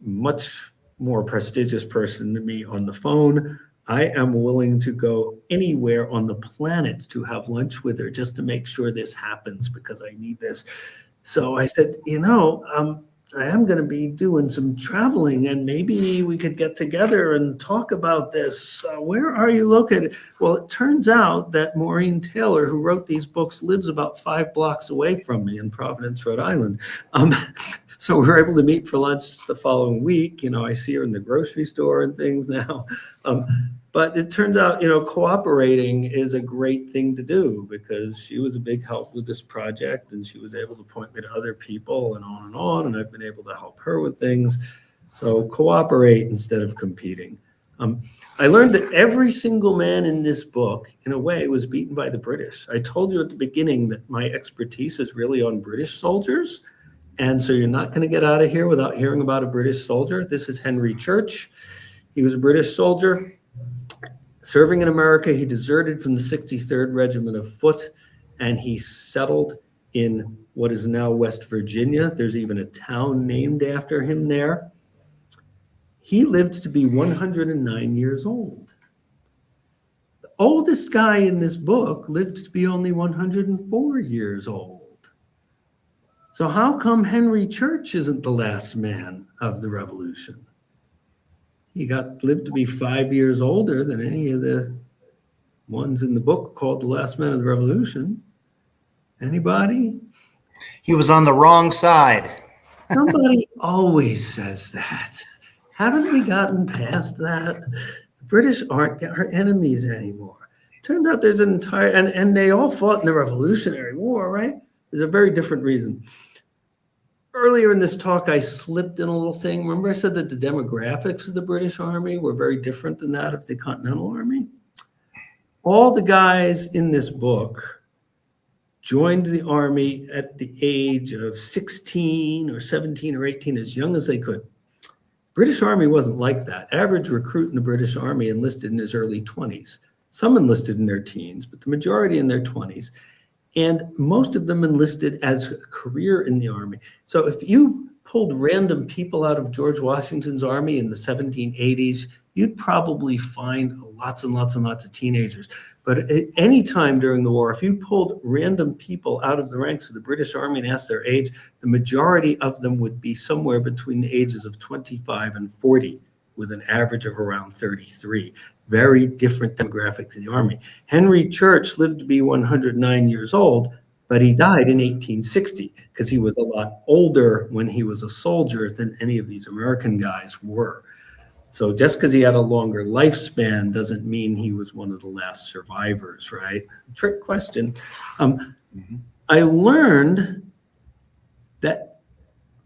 much more prestigious person than me on the phone. I am willing to go anywhere on the planet to have lunch with her just to make sure this happens because I need this. So I said, I am going to be doing some traveling and maybe we could get together and talk about this. Where are you located? Well, it turns out that Maureen Taylor, who wrote these books, lives about 5 blocks away from me in Providence, Rhode Island. So we were able to meet for lunch the following week. I see her in the grocery store and things now. But it turns out, cooperating is a great thing to do because she was a big help with this project and she was able to point me to other people and on, and I've been able to help her with things. So cooperate instead of competing. I learned that every single man in this book, in a way, was beaten by the British. I told you at the beginning that my expertise is really on British soldiers. And so you're not going to get out of here without hearing about a British soldier. This is Henry Church. He was a British soldier serving in America. He deserted from the 63rd Regiment of Foot, and he settled in what is now West Virginia. There's even a town named after him there. He lived to be 109 years old. The oldest guy in this book lived to be only 104 years old. So how come Henry Church isn't the last man of the Revolution? He lived to be 5 years older than any of the ones in the book called the last man of the Revolution. Anybody? He was on the wrong side. Somebody always says that. Haven't we gotten past that? The British aren't our enemies anymore. Turns out there's an entire, and they all fought in the Revolutionary War, right? There's a very different reason. Earlier in this talk, I slipped in a little thing. Remember I said that the demographics of the British Army were very different than that of the Continental Army? All the guys in this book joined the Army at the age of 16 or 17 or 18, as young as they could. British Army wasn't like that. Average recruit in the British Army enlisted in his early 20s. Some enlisted in their teens, but the majority in their 20s. And most of them enlisted as a career in the Army. So if you pulled random people out of George Washington's army in the 1780s, you'd probably find lots and lots and lots of teenagers. But at any time during the war, if you pulled random people out of the ranks of the British Army and asked their age, the majority of them would be somewhere between the ages of 25 and 40, with an average of around 33. Very different demographic to the Army. Henry Church lived to be 109 years old, but he died in 1860 because he was a lot older when he was a soldier than any of these American guys were. So just because he had a longer lifespan doesn't mean he was one of the last survivors, right? Trick question. I learned that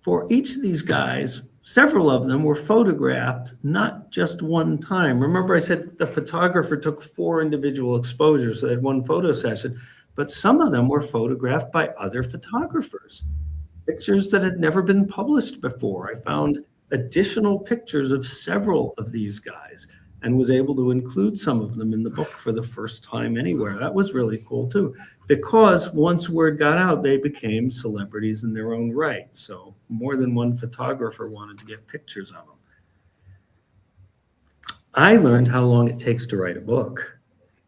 for each of these guys, several of them were photographed not just one time. Remember I said the photographer took 4 individual exposures, so they had one photo session, but some of them were photographed by other photographers. Pictures that had never been published before. I found additional pictures of several of these guys and was able to include some of them in the book for the first time anywhere. That was really cool too, because once word got out, they became celebrities in their own right. So more than one photographer wanted to get pictures of them. I learned how long it takes to write a book.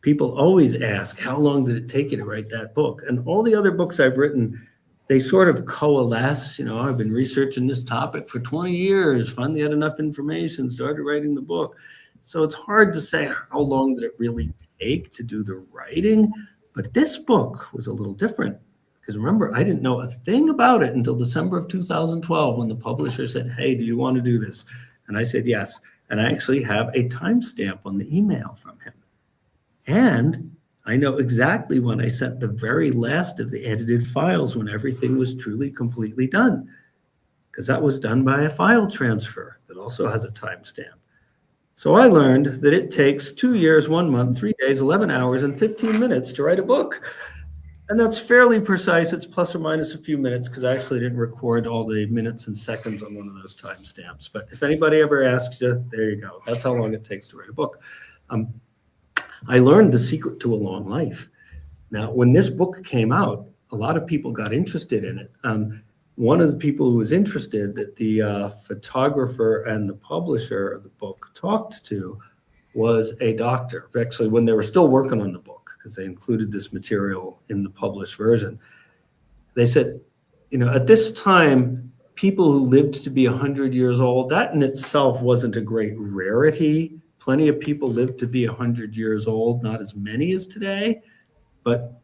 People always ask, how long did it take you to write that book? And all the other books I've written, they sort of coalesce. I've been researching this topic for 20 years, finally had enough information, started writing the book. So it's hard to say how long did it really take to do the writing. But this book was a little different because remember, I didn't know a thing about it until December of 2012 when the publisher said, hey, do you want to do this? And I said, yes. And I actually have a timestamp on the email from him. And I know exactly when I sent the very last of the edited files when everything was truly completely done, because that was done by a file transfer that also has a timestamp. So I learned that it takes 2 years, 1 month, 3 days, 11 hours, and 15 minutes to write a book. And that's fairly precise. It's plus or minus a few minutes because I actually didn't record all the minutes and seconds on one of those timestamps. But if anybody ever asks you, there you go. That's how long it takes to write a book. I learned the secret to a long life. Now, when this book came out, a lot of people got interested in it. One of the people who was interested that the photographer and the publisher of the book talked to was a doctor. Actually, when they were still working on the book, because they included this material in the published version, they said, at this time, people who lived to be 100 years old, that in itself wasn't a great rarity. Plenty of people lived to be 100 years old, not as many as today. But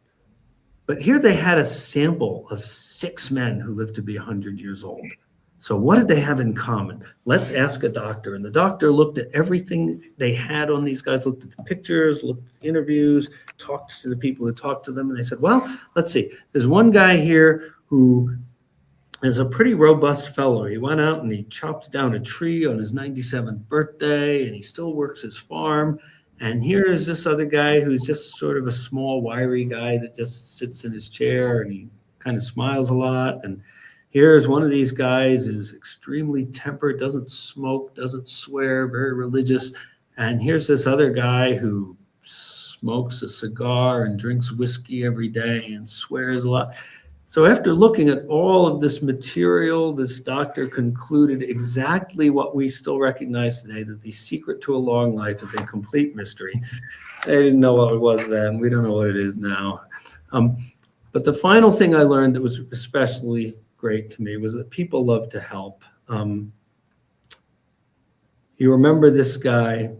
here they had a sample of 6 men who lived to be 100 years old. So what did they have in common? Let's ask a doctor. And the doctor looked at everything they had on these guys, looked at the pictures, looked at the interviews, talked to the people who talked to them. And they said, well, let's see. There's one guy here who is a pretty robust fellow. He went out and he chopped down a tree on his 97th birthday, and he still works his farm. And here is this other guy who's just sort of a small, wiry guy that just sits in his chair and he kind of smiles a lot. And here's one of these guys is extremely tempered, doesn't smoke, doesn't swear, very religious. And here's this other guy who smokes a cigar and drinks whiskey every day and swears a lot. So after looking at all of this material, this doctor concluded exactly what we still recognize today, that the secret to a long life is a complete mystery. They didn't know what it was then. We don't know what it is now. But the final thing I learned that was especially great to me was that people love to help. You remember this guy,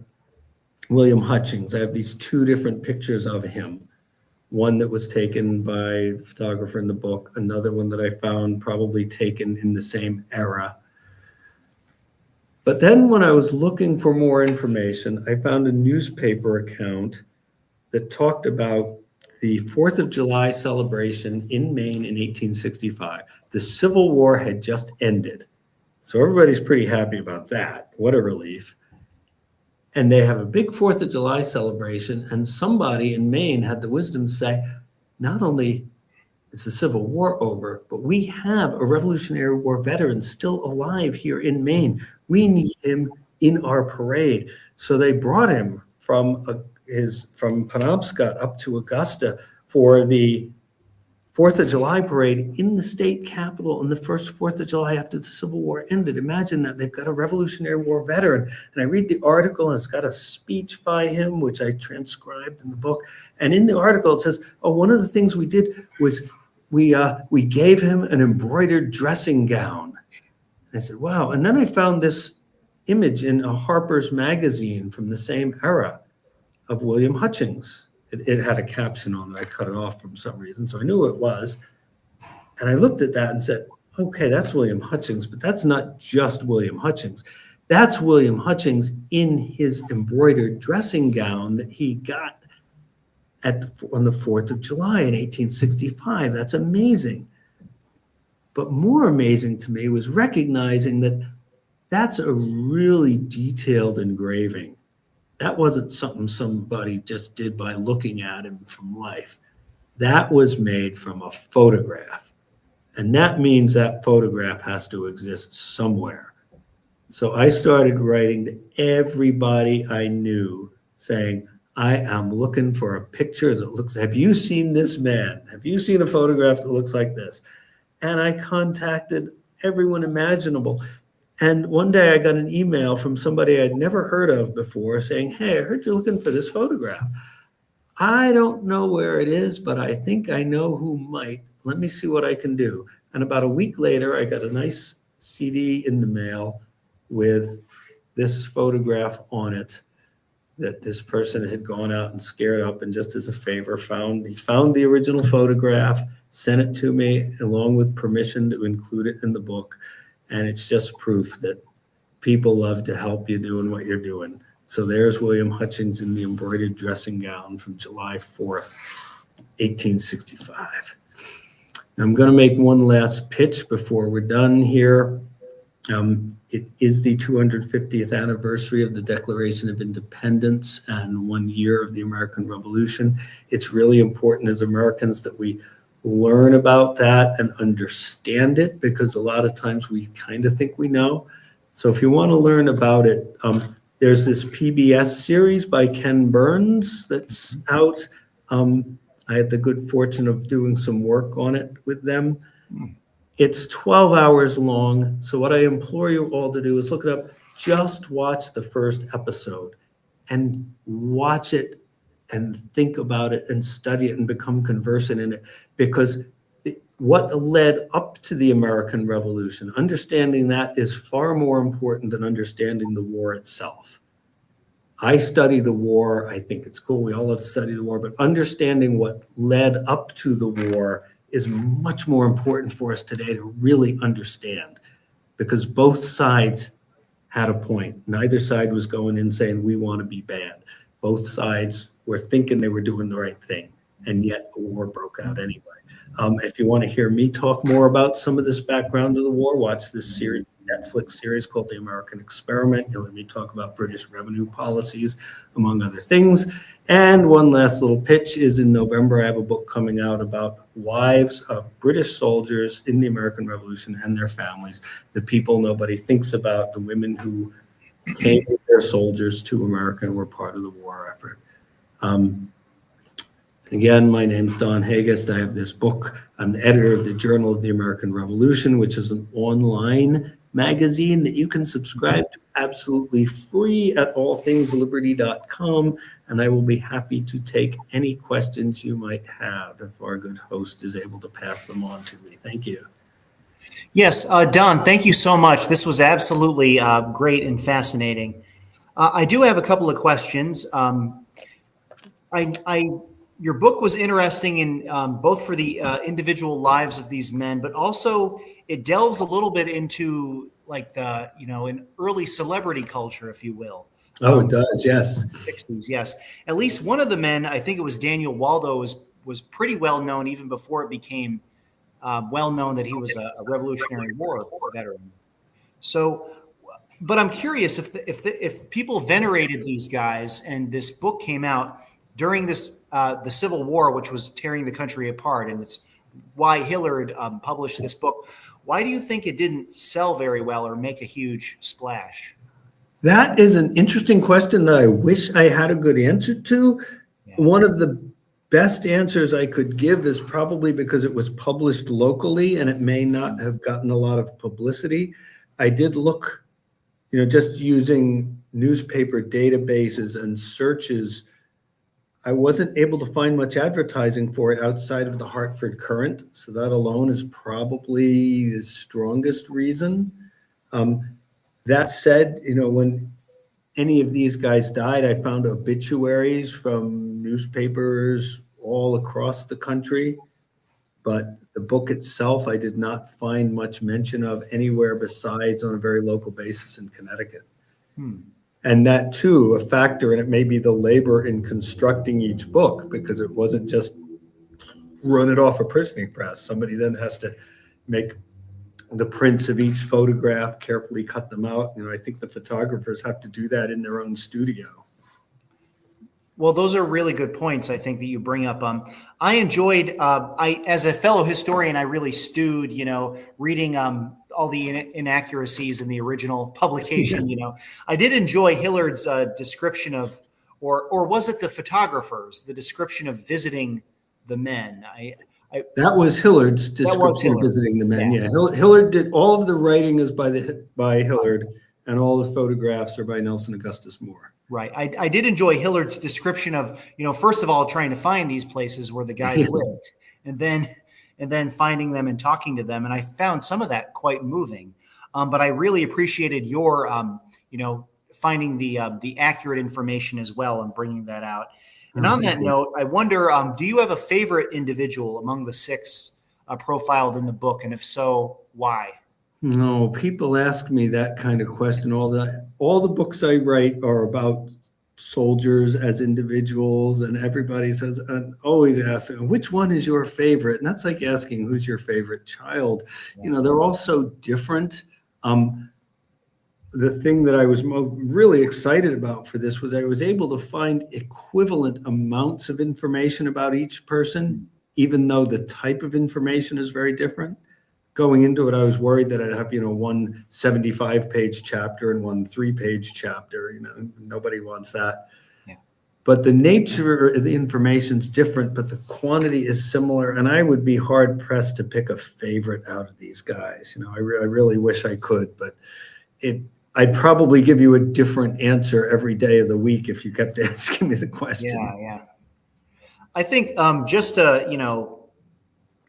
William Hutchings. I have these two different pictures of him. One that was taken by the photographer in the book, another one that I found probably taken in the same era. But then when I was looking for more information, I found a newspaper account that talked about the 4th of July celebration in Maine in 1865. The Civil War had just ended. So everybody's pretty happy about that. What a relief. And they have a big 4th of July celebration, and somebody in Maine had the wisdom to say, not only is the Civil War over, but we have a Revolutionary War veteran still alive here in Maine. We need him in our parade. So they brought him from Penobscot up to Augusta for the 4th of July parade in the state capitol on the first 4th of July after the Civil War ended. Imagine that. They've got a Revolutionary War veteran. And I read the article, and it's got a speech by him, which I transcribed in the book. And in the article, it says, oh, one of the things we did was we gave him an embroidered dressing gown. And I said, wow. And then I found this image in a Harper's magazine from the same era of William Hutchings. It had a caption on it. I cut it off for some reason, so I knew who it was. And I looked at that and said, okay, that's William Hutchings, but that's not just William Hutchings. That's William Hutchings in his embroidered dressing gown that he got on the 4th of July in 1865. That's amazing. But more amazing to me was recognizing that that's a really detailed engraving. That wasn't something somebody just did by looking at him from life. That was made from a photograph. And that means that photograph has to exist somewhere. So I started writing to everybody I knew saying, I am looking for a picture that looks, have you seen this man? Have you seen a photograph that looks like this? And I contacted everyone imaginable. And one day I got an email from somebody I'd never heard of before saying, hey, I heard you're looking for this photograph. I don't know where it is, but I think I know who might. Let me see what I can do. And about a week later, I got a nice CD in the mail with this photograph on it that this person had gone out and scared up, and just as a favor he found the original photograph, sent it to me along with permission to include it in the book. And it's just proof that people love to help you doing what you're doing. So there's William Hutchings in the embroidered dressing gown from July 4th, 1865. I'm going to make one last pitch before we're done here. It is the 250th anniversary of the Declaration of Independence and 1 year of the American Revolution. It's really important as Americans that we learn about that and understand it, because a lot of times we kind of think we know. So if you want to learn about it, there's this PBS series by Ken Burns that's out. I had the good fortune of doing some work on it with them. It's 12 hours long. So what I implore you all to do is look it up. Just watch the first episode and watch it and think about it and study it and become conversant in it, because what led up to the American Revolution, understanding that is far more important than understanding the war itself. I study the war. I think it's cool. We all have to study the war, but understanding what led up to the war is much more important for us today to really understand, because both sides had a point. Neither side was going in saying, we want to be bad. Both sides were thinking they were doing the right thing, and yet a war broke out anyway. If you want to hear me talk more about some of this background of the war, watch this series, Netflix series called The American Experiment. You'll hear me talk about British revenue policies, among other things. And one last little pitch is in November, I have a book coming out about wives of British soldiers in the American Revolution and their families, the people nobody thinks about, the women who came with their soldiers to America and were part of the war effort. Again, my name's Don Hagist. I have this book. I'm the editor of the Journal of the American Revolution, which is an online magazine that you can subscribe to absolutely free at allthingsliberty.com. And I will be happy to take any questions you might have if our good host is able to pass them on to me. Thank you. Yes, Don, thank you so much. This was absolutely great and fascinating. I do have a couple of questions. Your book was interesting in both for the individual lives of these men, but also it delves a little bit into like the, an early celebrity culture, if you will. Oh, it does, yes. 60s, yes. At least one of the men, I think it was Daniel Waldo, was pretty well known even before it became well known that he was a Revolutionary War veteran. So, but I'm curious if people venerated these guys and this book came out during this the Civil War, which was tearing the country apart, and it's why Hillard published this book. Why do you think it didn't sell very well or make a huge splash? That is an interesting question that I wish I had a good answer to. Yeah. One of the best answers I could give is probably because it was published locally and it may not have gotten a lot of publicity. I did look, just using newspaper databases and searches, I wasn't able to find much advertising for it outside of the Hartford Courant. So that alone is probably the strongest reason. That said, when any of these guys died, I found obituaries from newspapers all across the country. But the book itself, I did not find much mention of anywhere besides on a very local basis in Connecticut. And that too, a factor, and it may be the labor in constructing each book, because it wasn't just run it off a printing press. Somebody then has to make the prints of each photograph, carefully cut them out. I think the photographers have to do that in their own studio. Well, those are really good points, I think, that you bring up. I enjoyed, as a fellow historian, I really stewed, reading all the inaccuracies in the original publication. I did enjoy Hillard's description of, or was it the photographers, the description of visiting the men? That was Hillard's description of visiting the men. Yeah. Hillard did all of the writing is by Hillard, and all the photographs are by Nelson Augustus Moore. Right. I did enjoy Hillard's description of, first of all, trying to find these places where the guys lived, and then finding them and talking to them. And I found some of that quite moving. But I really appreciated your, finding the accurate information as well and bringing that out. And on that note, I wonder, do you have a favorite individual among the six profiled in the book? And if so, why? No, people ask me that kind of question. All the books I write are about soldiers as individuals, and everybody says, and always asking, which one is your favorite? And that's like asking, who's your favorite child? They're all so different. The thing that I was really excited about for this was I was able to find equivalent amounts of information about each person, even though the type of information is very different. Going into it, I was worried that I'd have, one 75-page chapter and one 3-page chapter. Nobody wants that. Yeah. But the nature of the information is different, but the quantity is similar. And I would be hard pressed to pick a favorite out of these guys. I really wish I could, but I'd probably give you a different answer every day of the week if you kept asking me the question. Yeah. I think just to,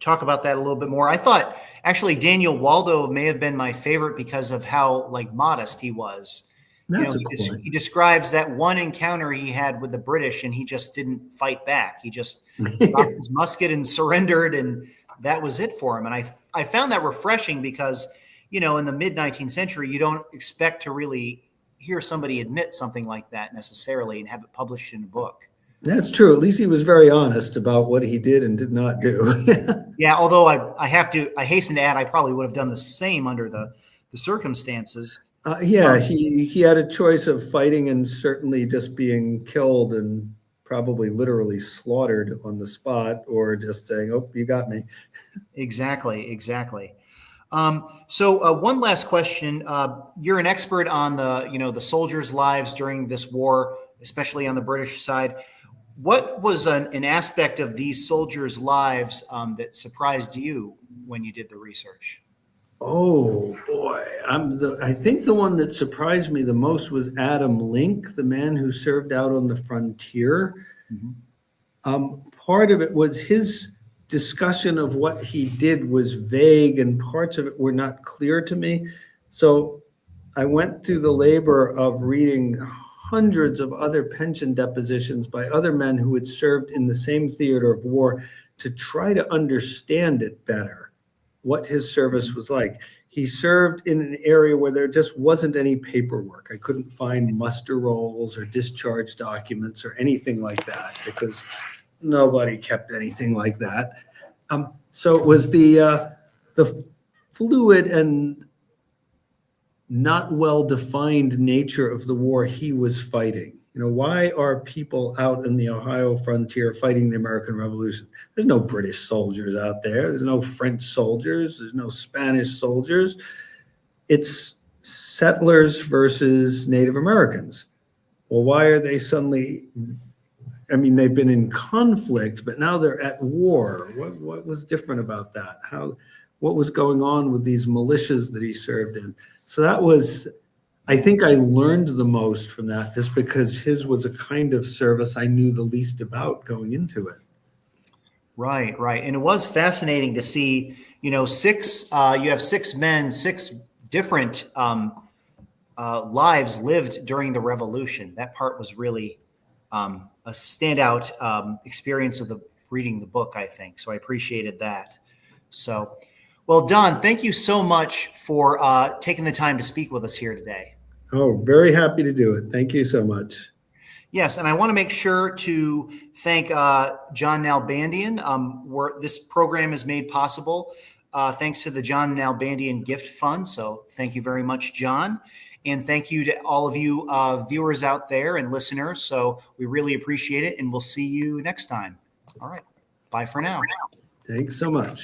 talk about that a little bit more, I thought actually Daniel Waldo may have been my favorite because of how modest he was. He describes that one encounter he had with the British and he just didn't fight back. He just dropped his musket and surrendered, and that was it for him. And I found that refreshing because, in the mid 19th century, you don't expect to really hear somebody admit something like that necessarily and have it published in a book. That's true. At least he was very honest about what he did and did not do. Yeah, although I hasten to add, I probably would have done the same under the circumstances. He had a choice of fighting and certainly just being killed and probably literally slaughtered on the spot, or just saying, "Oh, you got me." Exactly. So one last question. You're an expert on the soldiers' lives during this war, especially on the British side. What was an aspect of these soldiers' lives that surprised you when you did the research? Oh boy, I think the one that surprised me the most was Adam Link, the man who served out on the frontier. Part of it was his discussion of what he did was vague, and parts of it were not clear to me. So I went through the labor of reading hundreds of other pension depositions by other men who had served in the same theater of war to try to understand it better, what his service was like. He served in an area where there just wasn't any paperwork. I couldn't find muster rolls or discharge documents or anything like that, because nobody kept anything like that. So it was the fluid and not well-defined nature of the war he was fighting. Why are people out in the Ohio frontier fighting the American Revolution? There's no British soldiers out there. There's no French soldiers. There's no Spanish soldiers. It's settlers versus Native Americans. Well, why are they suddenly, they've been in conflict, but now they're at war. What was different about that? What was going on with these militias that he served in? So that was, I think I learned the most from that, just because his was a kind of service I knew the least about going into it. Right. And it was fascinating to see, you have 6 men, 6 different lives lived during the Revolution. That part was really a standout experience of reading the book, I think. So I appreciated that. So, well, Don, thank you so much for taking the time to speak with us here today. Oh, very happy to do it. Thank you so much. Yes, and I want to make sure to thank John Nalbandian. This program is made possible thanks to the John Nalbandian Gift Fund. So thank you very much, John. And thank you to all of you viewers out there and listeners. So we really appreciate it, and we'll see you next time. All right. Bye for now. Thanks so much.